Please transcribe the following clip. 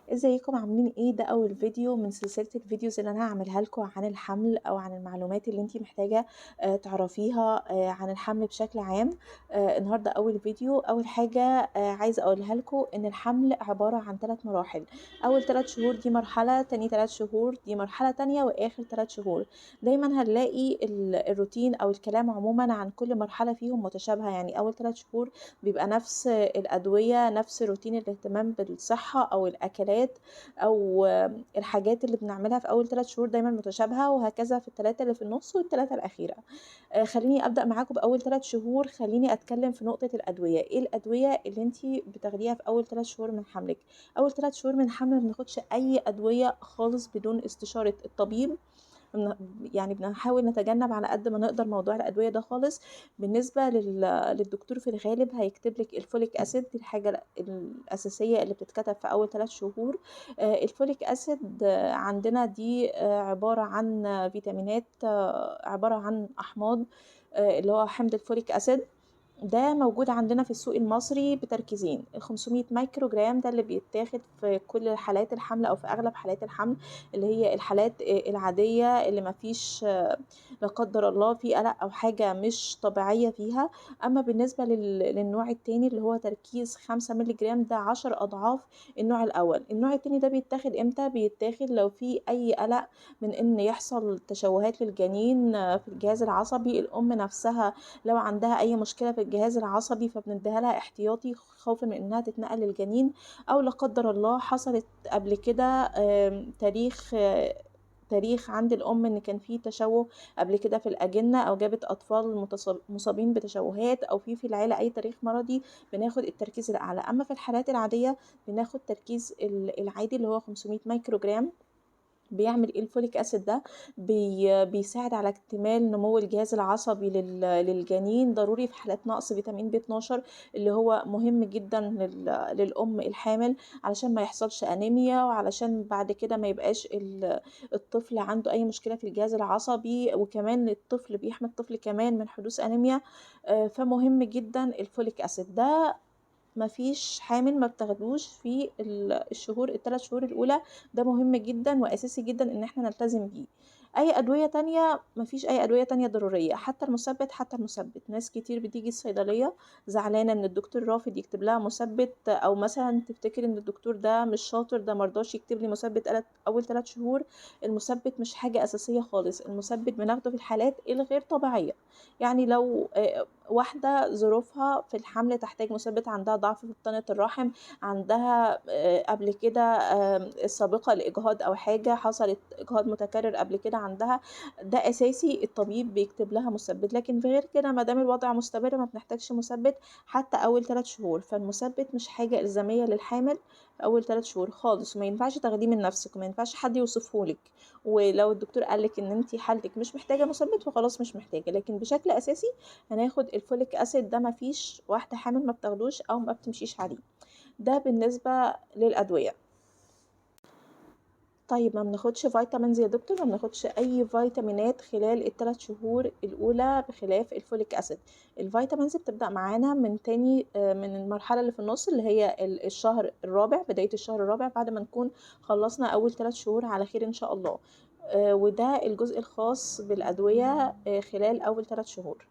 ازيكم عاملين ايه؟ ده اول فيديو من سلسلة الفيديوز اللي انا هعملها لكم عن الحمل او عن المعلومات اللي انتي محتاجة تعرفيها عن الحمل بشكل عام. النهاردة اول فيديو. اول حاجة عايزة اقولها لكم ان الحمل عبارة عن 3 مراحل. اول 3 شهور دي مرحلة، تاني 3 شهور دي مرحلة تانية، واخر 3 شهور. دايما هنلاقي الروتين او الكلام عموما عن كل مرحلة فيهم متشابهة. يعني اول 3 شهور بيبقى نفس الادوية، نفس روتين الاهتمام بالصحة او الاكلات او الحاجات اللي بنعملها في اول 3 شهور دايما متشابهة، وهكذا في الثلاثة اللي في النص والثلاثة الاخيرة. خليني ابدا معاكم باول 3 شهور. خليني اتكلم في نقطة الادوية. ايه الادوية اللي انتي بتاخديها في اول 3 شهور من حملك؟ اول 3 شهور من الحمل ما بناخدش اي ادوية خالص بدون استشارة الطبيب. يعني بنحاول نتجنب على قد ما نقدر موضوع الأدوية ده خالص. بالنسبة للدكتور في الغالب هيكتب لك الفوليك أسيد، دي الحاجة الأساسية اللي بتتكتب في أول 3 شهور. الفوليك أسيد عندنا دي عبارة عن فيتامينات، عبارة عن أحماض، اللي هو حمض الفوليك أسيد. ده موجود عندنا في السوق المصري بتركيزين. ال 500 مايكرو جرام ده اللي بيتاخد في كل حالات الحمل او في اغلب حالات الحمل، اللي هي الحالات العادية اللي ما فيش لا قدر الله في قلق او حاجة مش طبيعية فيها. اما بالنسبة للنوع التاني اللي هو تركيز 5 مللي جرام، ده 10 اضعاف النوع الاول. النوع التاني ده بيتاخد امتى؟ بيتاخد لو في اي قلق من ان يحصل تشوهات للجنين في الجهاز العصبي. الام نفسها لو عندها اي مشكله في الجهاز العصبي فبنديها لها احتياطي خوفا من انها تتنقل للجنين، او لا قدر الله حصلت قبل كده تاريخ عند الام ان كان في تشوه قبل كده في الاجنه، او جابت اطفال مصابين بتشوهات، او في العيله اي تاريخ مرضي، بناخد التركيز الاعلى. اما في الحالات العاديه بناخد تركيز العادي اللي هو 500 مايكرو جرام. بيعمل ايه الفوليك اسيد ده؟ بيساعد على اكتمال نمو الجهاز العصبي للجنين. ضروري في حالات نقص فيتامين بي 12 اللي هو مهم جدا للام الحامل، علشان ما يحصلش انيميا، وعلشان بعد كده ما يبقاش الطفل عنده اي مشكله في الجهاز العصبي، وكمان الطفل بيحمي الطفل كمان من حدوث انيميا. فمهم جدا الفوليك اسيد ده. مفيش حامل ما بتاخدوش في الشهور ال3 شهور الاولى. ده مهم جدا واساسي جدا ان احنا نلتزم بيه. اي ادويه تانية، مفيش اي ادويه تانية ضروريه. حتى المثبت ناس كتير بتيجي الصيدليه زعلانه ان الدكتور رافض يكتب لها مثبت، او مثلا تفتكر ان الدكتور ده مش شاطر، ده مرضاش يكتب لي مثبت اول 3 شهور. المثبت مش حاجه اساسيه خالص. المثبت بناخده في الحالات الغير طبيعيه. يعني لو واحدة ظروفها في الحمل تحتاج مثبت، عندها ضعف في بطانة الرحم، عندها قبل كده السابقة لإجهاض أو حاجة، حصلت إجهاض متكرر قبل كده عندها، ده أساسي الطبيب بيكتب لها مثبت. لكن في غير كده ما دام الوضع مستمر ما بنحتاجش مثبت حتى أول 3 شهور. فالمثبت مش حاجة إلزامية للحامل في أول 3 شهور خالص، وما ينفعش تاخديه من نفسك، وما ينفعش حد يوصفهولك. ولو الدكتور قالك إن أنت حالتك مش محتاجة مثبت فخلاص مش محتاجة، لكن بشكل أساسي هناخد الفوليك اسيد ده. مفيش واحدة حامل ما بتاخدوش او ما بتمشيش عليه. ده بالنسبة للأدوية. طيب ما بناخدش فيتامينز يا دكتور؟ ما بناخدش اي فيتامينات خلال ال3 شهور الاولى بخلاف الفوليك اسيد. الفيتامينز بتبدأ معانا من تاني من المرحلة اللي في النص، اللي هي الشهر الرابع، بداية الشهر الرابع بعد ما نكون خلصنا اول 3 شهور على خير ان شاء الله. وده الجزء الخاص بالأدوية خلال اول 3 شهور.